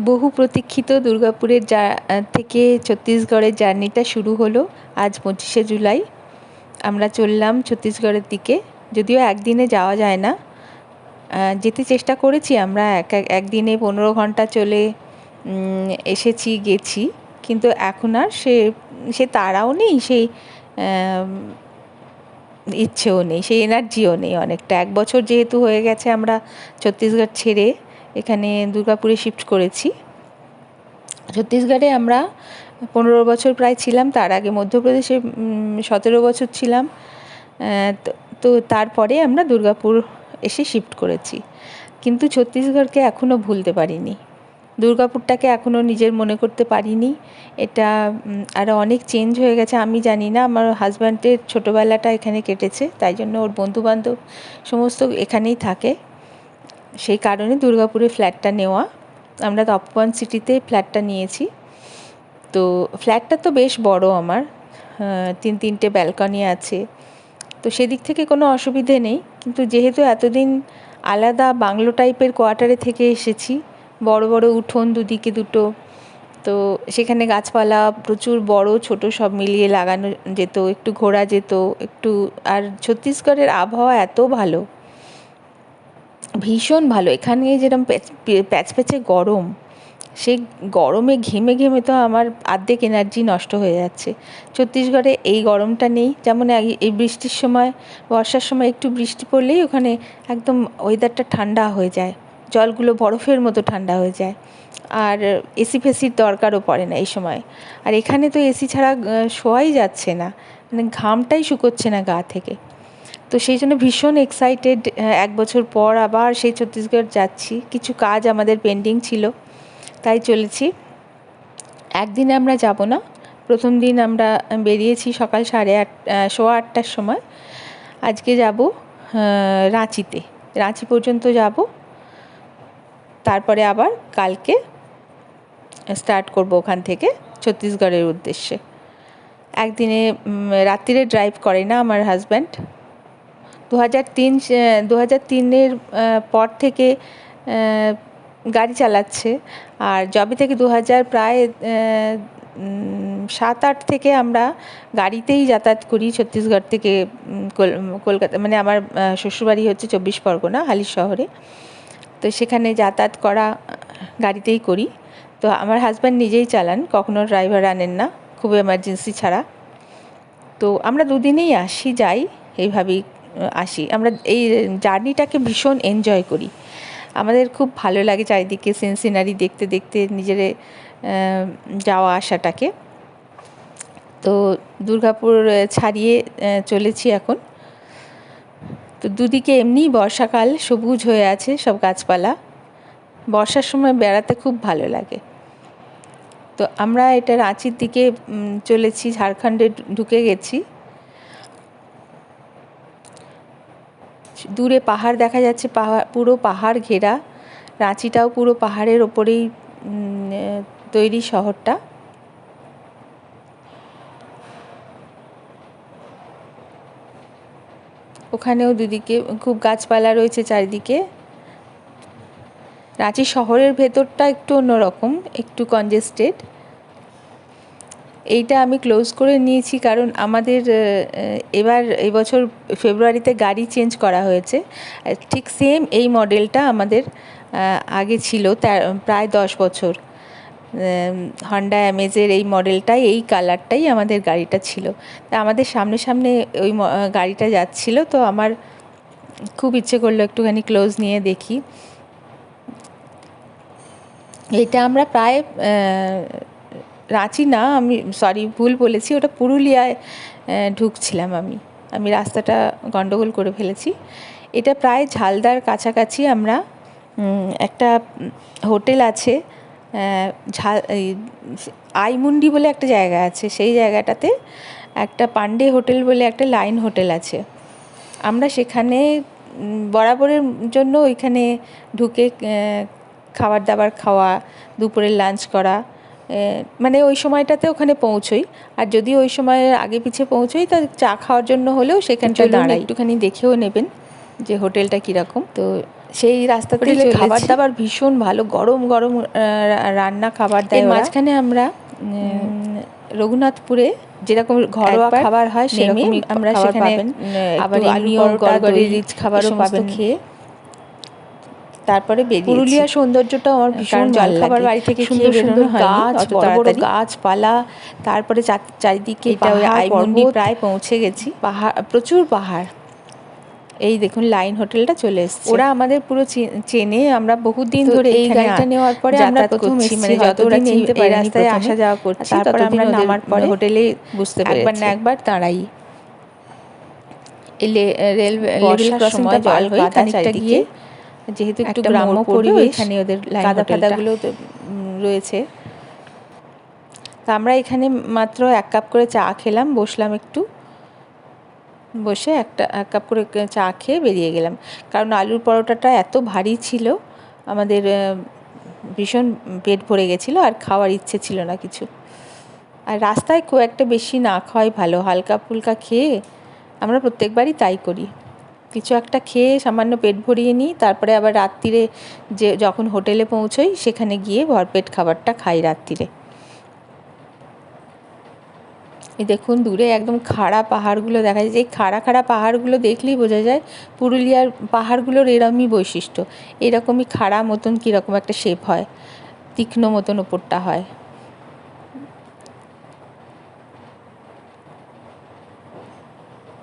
বহু প্রতীক্ষিত দুর্গাপুরের থেকে ছত্তিশগড়ের জার্নিটা শুরু হলো আজ 25শে জুলাই। আমরা চললাম ছত্তিশগড়ের দিকে। যদিও একদিনে যাওয়া যায় না, যেতে চেষ্টা করেছি আমরা। একদিনে 15 ঘন্টা চলে গেছি, কিন্তু এখন আর সে তাড়াও নেই, সেই ইচ্ছেও নেই, সেই এনার্জিও নেই। অনেকটা 1 বছর যেহেতু হয়ে গেছে আমরা ছত্তিশগড় ছেড়ে এখানে দুর্গাপুরে শিফট করেছি। ছত্তিশগড়ে আমরা 15 বছর প্রায় ছিলাম, তার আগে মধ্যপ্রদেশে 17 বছর ছিলাম। তো তারপরে আমরা দুর্গাপুর এসে শিফট করেছি, কিন্তু ছত্তিশগড়কে এখনও ভুলতে পারিনি, দুর্গাপুরটাকে এখনও নিজের মনে করতে পারিনি। এটা আরও অনেক চেঞ্জ হয়ে গেছে। আমি জানি না, আমার হাজব্যান্ডের ছোটোবেলাটা এখানে কেটেছে, তাই জন্য ওর বন্ধুবান্ধব সমস্ত এখানেই থাকে, সেই কারণে দুর্গাপুরে ফ্ল্যাটটা নেওয়া। আমরা তপোবন সিটিতে ফ্ল্যাটটা নিয়েছি। তো ফ্ল্যাটটা তো বেশ বড়, আমার 3-3টে ব্যালকনি আছে, তো সেদিক থেকে কোনো অসুবিধে নেই। কিন্তু যেহেতু এতদিন আলাদা বাংলো টাইপের কোয়ার্টারে থেকে এসেছি, বড় বড় উঠোন, দুদিকে দুটো, তো সেখানে গাছপালা প্রচুর, বড় ছোট সব মিলিয়ে লাগানো যেত, একটু ঘোরা যেত একটু। আর ছত্তিশগড়ের আবহাওয়া এত ভালো, ভীষণ ভালো। এখানে যেরকম প্যাচপ্যাচে গরম, সেই গরমে ঘেমে ঘেমে তো আমার অর্ধেক এনার্জি নষ্ট হয়ে যাচ্ছে। ছত্তিশগড়ে এই গরমটা নেই। যেমন এই বৃষ্টির সময়, বর্ষার সময় একটু বৃষ্টি পড়লেই ওখানে একদম ওয়েদারটা ঠান্ডা হয়ে যায়, জলগুলো বরফের মতো ঠান্ডা হয়ে যায়, আর এসি ফেসির দরকারও পড়ে না এই সময়। আর এখানে তো এসি ছাড়া শোয়াই যাচ্ছে না, মানে ঘামটাই শুকোচ্ছে না গা থেকে। তো সেই জন্য ভীষণ এক্সাইটেড। 1 বছর পর আবার সেই ছত্তিশগড় যাচ্ছি। কিছু কাজ আমাদের পেন্ডিং ছিল, তাই চলেছি। একদিনে আমরা যাব না। প্রথম দিন আমরা বেরিয়েছি সকাল 8:30টার সময়। আজকে যাব রাঁচিতে, রাঁচি পর্যন্ত যাব, তারপরে আবার কালকে স্টার্ট করব ওখান থেকে ছত্তিশগড়ের উদ্দেশ্যে। একদিনে রাত্রিরে ড্রাইভ করে না আমার হাজব্যান্ড। 2003-এর পর থেকে গাড়ি চালাচ্ছে, আর যবে থেকে 2000 প্রায় 7-8 থেকে আমরা গাড়িতেই যাতায়াত করি ছত্তিশগড় থেকে কলকাতা। মানে আমার শ্বশুরবাড়ি হচ্ছে 24 পরগনা, হালির শহরে, তো সেখানে যাতায়াত করা গাড়িতেই করি। তো আমার হাজব্যান্ড নিজেই চালান, কখনো ড্রাইভার আনেন না, খুব এমার্জেন্সি ছাড়া। তো আমরা দুদিনেই যাই, এইভাবেই আসি। আমরা এই জার্নিটাকে ভীষণ এনজয় করি, আমাদের খুব ভালো লাগে চারিদিকে সিনারি দেখতে দেখতে নিজের যাওয়া আসাটাকে। তো দুর্গাপুর ছাড়িয়ে চলেছি এখন। তো দুদিকে এমনিই বর্ষাকাল, সবুজ হয়ে আছে সব গাছপালা, বর্ষার সময় বেড়াতে খুব ভালো লাগে। তো আমরা এটা রাঁচির দিকে চলেছি, ঝাড়খণ্ডে ঢুকে গেছি। দূরে পাহাড় দেখা যাচ্ছে, পুরো পাহাড় ঘেরা। রাঁচিটাও পুরো পাহাড়ের ওপরেই তৈরি শহরটা। ওখানেও দুদিকে খুব গাছপালা রয়েছে চারিদিকে। রাঁচি শহরের ভেতরটা একটু অন্যরকম, একটু কনজেস্টেড। এইটা আমি ক্লোজ করে নিয়েছি কারণ আমাদের এই বছর ফেব্রুয়ারিতে গাড়ি চেঞ্জ করা হয়েছে। ঠিক সেম এই মডেলটা আমাদের আগে ছিল, প্রায় 10 বছর। হন্ডা অ্যামেজের এই মডেলটাই, এই কালারটাই আমাদের গাড়িটা ছিল। তা আমাদের সামনে সামনে ওই গাড়িটা যাচ্ছিল, তো আমার খুব ইচ্ছে করলো একটুখানি ক্লোজ নিয়ে দেখি। এটা আমরা প্রায় রাঁচি না, আমি ভুল বলেছি, ওটা পুরুলিয়ায় ঢুকছিলাম। আমি রাস্তাটা গন্ডগোল করে ফেলেছি। এটা প্রায় ঝালদার কাছাকাছি। আমরা একটা হোটেল আছে, আইমুন্ডি বলে একটা জায়গা আছে, সেই জায়গাটাতে একটা পান্ডে হোটেল বলে একটা লাইন হোটেল আছে। আমরা সেখানে বরাবরের জন্য ওইখানে ঢুকে খাবার দাবার খাওয়া, দুপুরের লাঞ্চ করা, মানে ওই সময়টাতে ওখানে পৌঁছোই। আর যদি ওই সময় আগে পিছিয়ে পৌঁছোই, তা চা খাওয়ার জন্য হলেও সেখানটা দাঁড়াই। একটুখানি দেখেও নেবেন যে হোটেলটা কীরকম। তো সেই রাস্তাতে খাবার দাবার ভীষণ ভালো, গরম গরম রান্না খাবার দেয়। মাঝখানে আমরা রঘুনাথপুরে যেরকম ঘরোয়া খাবার হয় সেরকমই আমরা সেখানে আবার এমনিও গড়গড়ি রিচ খাবারও পাবেন খেয়ে। তারপরে পুরুলিয়ার সৌন্দর্যটাও আমার ভীষণ জলখাবার বাড়ি থেকে সুন্দর সুন্দর গাছ, বড় বড় গাছপালা, তারপরে চারিদিকে আইমন্ডি প্রায় পৌঁছে গেছি। পাহাড়, প্রচুর পাহাড়। এই দেখুন লাইন হোটেলটা চলে এসেছে, ওরা আমাদের পুরো চেনে। আমরা বহুদিন ধরে এই গাড়িটা নেওয়ার পরে আমরা প্রথম এসেছি, যতদিন এই রাস্তায় আসা যাওয়া করছি তারপর আমরা নামার পরে হোটেলে বুঝতে পেরেছি একবার না একবার দাঁড়াই। লেভেল ক্রসিংটা জল হয়ে খানিকটা গিয়ে, যেহেতু একটু গ্রাম্য পরিবেশ, এখানে ওদের কাদা ফাদাগুলো রয়েছে। তা আমরা এখানে মাত্র 1 কাপ করে চা খেলাম, বসলাম একটু, বসে এক কাপ করে চা খেয়ে বেরিয়ে গেলাম। কারণ আলুর পরোটাটা এত ভারী ছিল, আমাদের ভীষণ পেট ভরে গেছিলো আর খাওয়ার ইচ্ছে ছিল না কিছু। আর রাস্তায় খুব একটা বেশি না খাওয়াই ভালো, হালকা ফুলকা খেয়ে আমরা প্রত্যেকবারই তাই করি। কিছু একটা খেয়ে সামান্য পেট ভরিয়ে নিই, তারপরে আবার রাত্রিরে যখন হোটেলে পৌঁছোই সেখানে গিয়ে ভরপেট খাবারটা খাই রাত্রিরে। এই দেখুন দূরে একদম খাড়া পাহাড়গুলো দেখা যায়। এই খাড়া খাড়া পাহাড়গুলো দেখলেই বোঝা যায় পুরুলিয়ার পাহাড়গুলোর এরকমই বৈশিষ্ট্য, এরকমই খাড়া মতন কীরকম একটা শেপ হয়, তীক্ষ্ণ মতন ওপরটা হয়।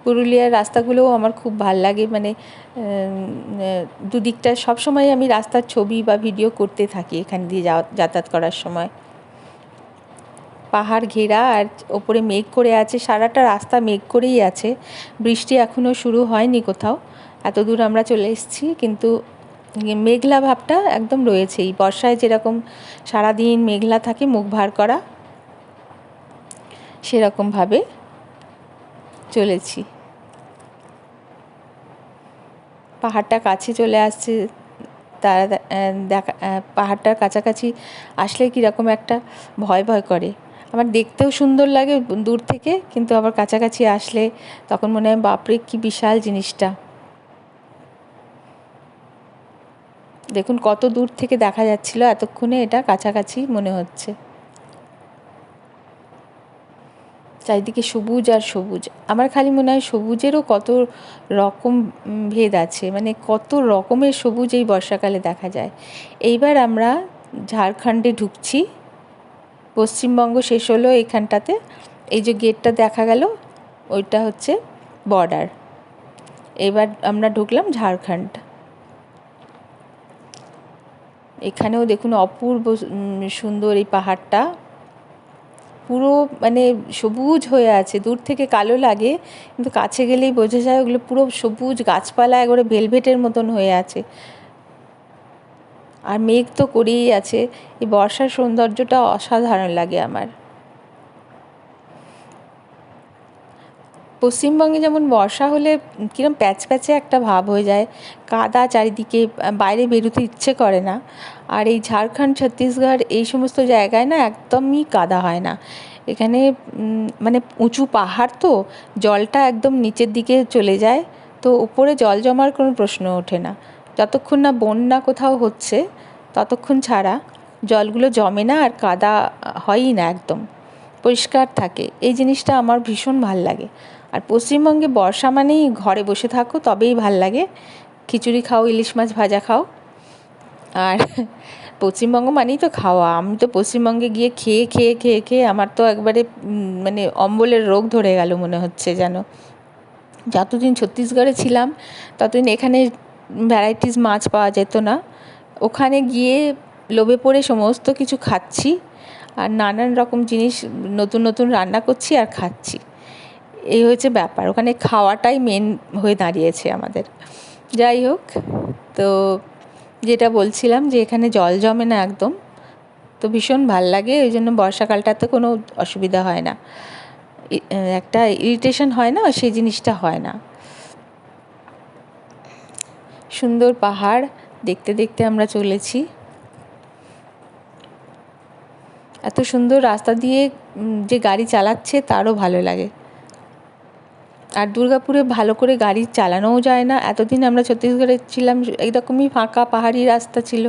পুরুলিয়ার রাস্তাগুলোও আমার খুব ভাল লাগে, মানে দুদিকটা সবসময় আমি রাস্তার ছবি বা ভিডিও করতে থাকি এখান দিয়ে যাতায়াত করার সময়। পাহাড় ঘেরা আর ওপরে মেঘ করে আছে, সারাটা রাস্তা মেঘ করেই আছে। বৃষ্টি এখনও শুরু হয়নি কোথাও, এত দূর আমরা চলে এসেছি, কিন্তু মেঘলা ভাবটা একদম রয়েছেই। বর্ষায় যেরকম সারাদিন মেঘলা থাকে, মুখ ভার করা, সেরকমভাবে চলেছি। পাহাড়টা কাছে চলে আসছে, তারা দেখা পাহাড়টার কাছাকাছি আসলে কীরকম একটা ভয় ভয় করে। আমার দেখতেও সুন্দর লাগে দূর থেকে, কিন্তু আবার কাছাকাছি আসলে তখন মনে হয় বাপরে কি বিশাল জিনিসটা। দেখুন কত দূর থেকে দেখা যাচ্ছিল, এতক্ষণে এটা কাছাকাছি মনে হচ্ছে। চারিদিকে সবুজ আর সবুজ। আমার খালি মনে হয় সবুজেরও কত রকম ভেদ আছে, মানে কত রকমের সবুজ এই বর্ষাকালে দেখা যায়। এইবার আমরা ঝাড়খণ্ডে ঢুকছি, পশ্চিমবঙ্গ শেষ হলো এখানটাতে। এই যে গেটটা দেখা গেল ওইটা হচ্ছে বর্ডার। এবার আমরা ঢুকলাম ঝাড়খণ্ড। এখানেও দেখুন অপূর্ব সুন্দর এই পাহাড়টা, পুরো মানে সবুজ হয়ে আছে। দূর থেকে কালো লাগে, কিন্তু কাছে গেলেই বোঝা যায় ওগুলো পুরো সবুজ, গাছপালা একবারে ভেলভেটের মতন হয়ে আছে। আর মেঘ তো করেই আছে। এই বর্ষার সৌন্দর্যটা অসাধারণ লাগে আমার। পশ্চিমবঙ্গে যেমন বর্ষা হলে কীরকম প্যাচপ্যাচে একটা ভাব হয়ে যায়, কাদা চারিদিকে, বাইরে বেরোতে ইচ্ছে করে না। আর এই ঝাড়খণ্ড, ছত্তিশগড় এই সমস্ত জায়গায় না একদমই কাদা হয় না। এখানে মানে উঁচু পাহাড় তো, জলটা একদম নিচের দিকে চলে যায়, তো উপরে জল জমার কোনো প্রশ্ন ওঠে না। যতক্ষণ না বন্যা কোথাও হচ্ছে ততক্ষণ ছাড়া জলগুলো জমে না আর কাদা হয়ই না, একদম পরিষ্কার থাকে। এই জিনিসটা আমার ভীষণ ভাল লাগে। আর পশ্চিমবঙ্গে বর্ষা মানেই ঘরে বসে থাকো, তবেই ভাল লাগে। খিচুড়ি খাও, ইলিশ মাছ ভাজা খাও। আর পশ্চিমবঙ্গ মানেই তো খাওয়া। আমি তো পশ্চিমবঙ্গে গিয়ে খেয়ে খেয়ে খেয়ে খেয়ে আমার তো একবারে মানে অম্বলের রোগ ধরে গেল মনে হচ্ছে যেন। যতদিন ছত্তিশগড়ে ছিলাম ততদিন এখানে ভ্যারাইটিস মাছ পাওয়া যেত না, ওখানে গিয়ে লোভে পড়ে সমস্ত কিছু খাচ্ছি, আর নানান রকম জিনিস নতুন নতুন রান্না করছি আর খাচ্ছি। এই হয়েছে ব্যাপার, ওখানে খাওয়াটাই মেন হয়ে দাঁড়িয়েছে আমাদের। যাই হোক, তো যেটা বলছিলাম যে এখানে জল জমে না একদম, তো ভীষণ ভাল লাগে। ওই জন্য বর্ষাকালটাতে কোনো অসুবিধা হয় না, একটা ইরিটেশন হয় না, সেই জিনিসটা হয় না। সুন্দর পাহাড় দেখতে দেখতে আমরা চলেছি। এত সুন্দর রাস্তা দিয়ে যে গাড়ি চালাচ্ছে তারও ভালো লাগে। আর দুর্গাপুরে ভালো করে গাড়ি চালানোও যায় না। এতদিন আমরা ছত্তিশগড়ে ছিলাম, এইরকমই ফাঁকা পাহাড়ি রাস্তা ছিল,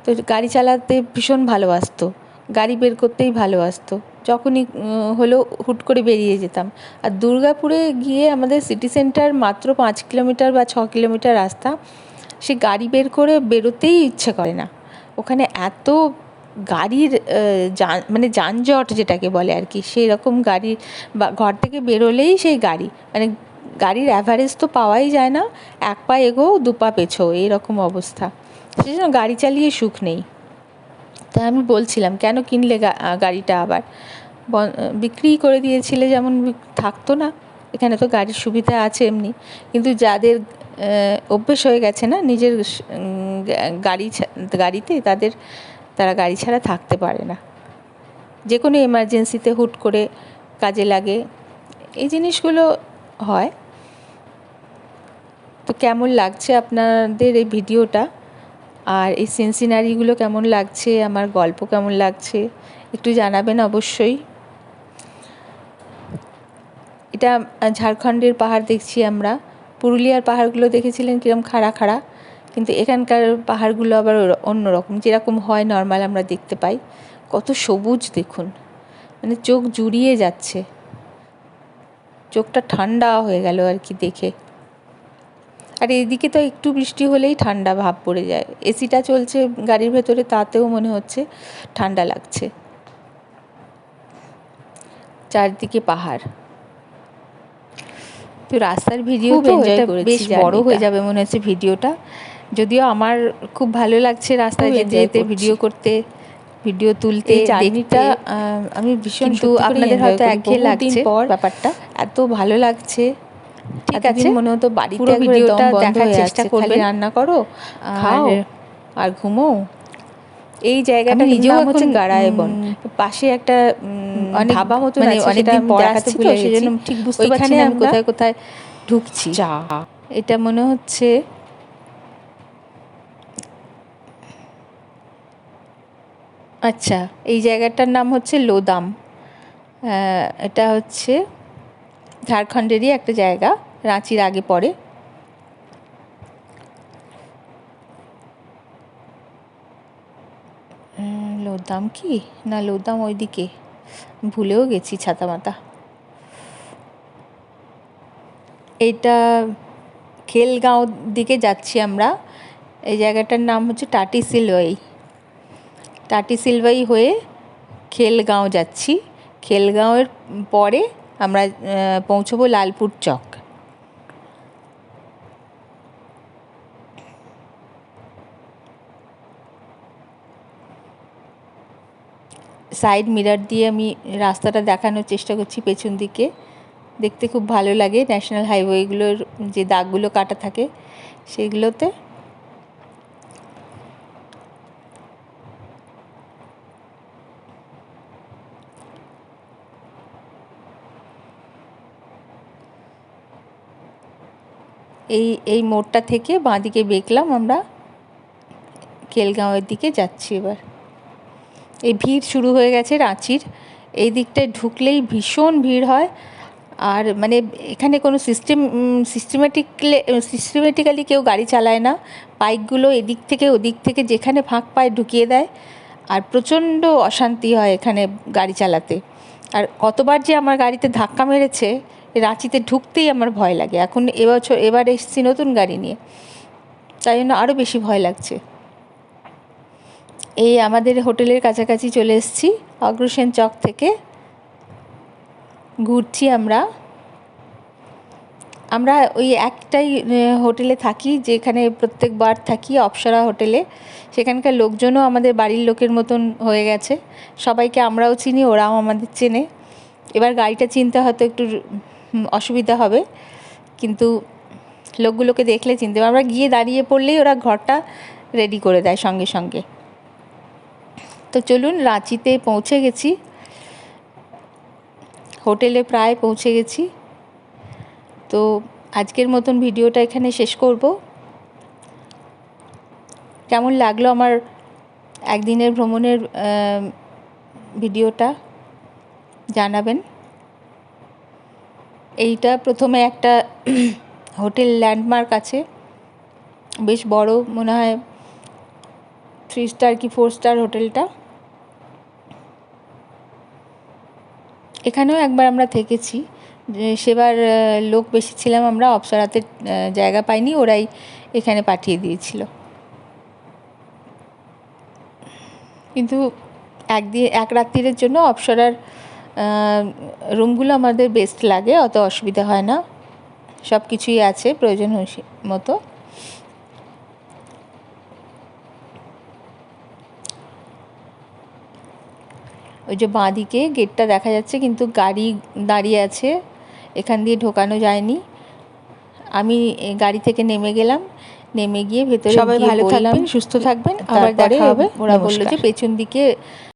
তো গাড়ি চালাতে ভীষণ ভালোবাসতো, গাড়ি বের করতেই ভালোবাসতো। যখনই হলো হুট করে বেরিয়ে যেতাম। আর দুর্গাপুরে গিয়ে আমাদের সিটি সেন্টার মাত্র 5 কিলোমিটার বা 6 কিলোমিটার রাস্তা, সে গাড়ি বের করে বেরোতেই ইচ্ছে করে না। ওখানে এত গাড়ির মানে যানজট যেটাকে বলে আর কি, সেই রকম গাড়ি, বা ঘর থেকে বেরোলেই সেই গাড়ি, মানে গাড়ির অ্যাভারেজ তো পাওয়াই যায় না, 1 পা এগো 2 পা পেছো, এইরকম অবস্থা। সেই জন্য গাড়ি চালিয়ে সুখ নেই। তাই আমি বলছিলাম, কেন কিনলে গাড়িটা আবার? বিক্রি করে দিয়েছিলে, যেমন থাকতো না। এখানে তো গাড়ির সুবিধা আছে এমনি, কিন্তু যাদের অভ্যেস হয়ে গেছে না নিজের গাড়িতে, তারা গাড়ি ছাড়া থাকতে পারে না। যে কোনো এমার্জেন্সিতে হুট করে কাজে লাগে, এই জিনিসগুলো হয়। তো কেমন লাগছে আপনাদের এই ভিডিওটা, আর এই সিন সিনারিগুলো কেমন লাগছে, আমার গল্প কেমন লাগছে, একটু জানাবেন অবশ্যই। এটা ঝাড়খণ্ডের পাহাড় দেখছি আমরা। পুরুলিয়ার পাহাড়গুলো দেখেছিলেন কীরকম খাড়া খাড়া, কিন্তু এখানকার পাহাড়গুলো আবার অন্যরকম, যেরকম হয় নর্মাল আমরা দেখতে পাই। কত সবুজ দেখুন, মানে চোখ জুড়িয়ে যাচ্ছে, চোখটা ঠান্ডা হয়ে গেল আর কি দেখে। আর এইদিকে তো একটু বৃষ্টি হলেই ঠান্ডা ভাব পড়ে যায়। এসিটা চলছে গাড়ির ভেতরে, তাতেও মনে হচ্ছে ঠান্ডা লাগছে। চারদিকে পাহাড়। তো রাস্তার ভিডিও তো এনজয় করেছি, বেশ বড় হয়ে যাবে মনে হচ্ছে ভিডিওটা। যদিও আমার খুব ভালো লাগছে রাস্তায় যেতে যেতে ভিডিও করতে, ভিডিও তুলতে। জার্নিটা আমি ভীষণ, কিন্তু আপনাদের হয়তো একঘেয়ে লাগছে ব্যাপারটা, এত ভালো লাগছে। ঠিক আছে, মনে হতো বাড়িতে ভিডিওটা দেখার চেষ্টা করবে, রান্না করো, খাও আর ঘুমো। এই জায়গাটা নিজেও হচ্ছে গাড়ায়বন, পাশে একটা ধাবা মতো, মানে অনেকদিন পর আসছি তো সেজন্য ঠিক বুঝতে পারছি না আমি কোথায় কোথায় ঢুকছি। এটা মনে হচ্ছে আচ্ছা, এই জায়গাটার নাম হচ্ছে লোদাম। এটা হচ্ছে ঝাড়খণ্ডেরই একটা জায়গা, রাঁচির আগে পড়ে। লোদাম কি না, লোদাম ওইদিকে, ভুলেও গেছি ছাতা মাতা। এইটা খেলগাঁও দিকে যাচ্ছি আমরা। এই জায়গাটার নাম হচ্ছে টাটিসিলওয়াই। টাটিসিলওয়াই হয়ে খেলগাঁও যাচ্ছি। খেলগাঁওয়ের পরে আমরা পৌঁছবো লালপুর চক। সাইড মিরর দিয়ে আমি রাস্তাটা দেখানোর চেষ্টা করছি পেছন দিকে, দেখতে খুব ভালো লাগে। ন্যাশনাল হাইওয়েগুলোর যে দাগগুলো কাটা থাকে সেগুলোতে। এই মোড়টা থেকে বাঁদিকে বেঁকলাম আমরা, খেলগাঁওয়ের দিকে যাচ্ছি এবার। এই ভিড় শুরু হয়ে গেছে রাঁচির এই দিকটায় ঢুকলেই ভীষণ ভিড় হয়। আর মানে এখানে কোনো সিস্টেমেটিক্যালি কেউ গাড়ি চালায় না, বাইকগুলো এদিক থেকে ওদিক থেকে যেখানে ফাঁক পায় ঢুকিয়ে দেয়। আর প্রচণ্ড অশান্তি হয় এখানে গাড়ি চালাতে। আর কতবার যে আমার গাড়িতে ধাক্কা মেরেছে, রাঁচিতে ঢুকতেই আমার ভয় লাগে। এখন এবার এসেছি নতুন গাড়ি নিয়ে, তাই জন্য আরও বেশি ভয় লাগছে। এই আমাদের হোটেলের কাছাকাছি চলে এসেছি, অগ্রসেন চক থেকে ঘুরছি আমরা। ওই একটাই হোটেলে থাকি, যেখানে প্রত্যেকবার থাকি, অপ্সরা হোটেলে। সেখানকার লোকজনও আমাদের বাড়ির লোকের মতন হয়ে গেছে, সবাইকে আমরাও চিনি, ওরাও আমাদের চেনে। এবার গাড়িটা চিনতে হয়তো একটু অসুবিধা হবে, কিন্তু লোকগুলোকে দেখলে চিনতে পারবে। আমরা গিয়ে দাঁড়িয়ে পড়লেই ওরা ঘরটা রেডি করে দেয় সঙ্গে সঙ্গে। তো চলুন, রাঁচিতে পৌঁছে গেছি, হোটেলে প্রায় পৌঁছে গেছি। তো আজকের মতন ভিডিওটা এখানে শেষ করব। কেমন লাগলো আমার একদিনের ভ্রমণের ভিডিওটা জানাবেন। এইটা প্রথমে একটা হোটেল ল্যান্ডমার্ক আছে, বেশ বড়, মনে হয় 3 স্টার কি 4 স্টার হোটেলটা। এখানেও একবার আমরা থেকেছি, সেবার লোক বেশি ছিলাম আমরা, অপ্সরাতে জায়গা পাইনি, ওরাই এখানে পাঠিয়ে দিয়েছিল। কিন্তু এক রাত্রিরের জন্য অপ্সরার রুমগুলো আমাদের বেস্ট লাগে, অত অসুবিধা হয় না, সব কিছুই আছে প্রয়োজন মতো। ওই যে বাঁদিকে গেটটা দেখা যাচ্ছে, কিন্তু গাড়ি দাঁড়িয়ে আছে, এখান দিয়ে ঢোকানো যায়নি। আমি গাড়ি থেকে নেমে গেলাম, নেমে গিয়ে ভেতরে সবাই ভালো থাকবেন, সুস্থ থাকবেন, আবার দেখা হবে। ওরা বললো যে পেছন দিকে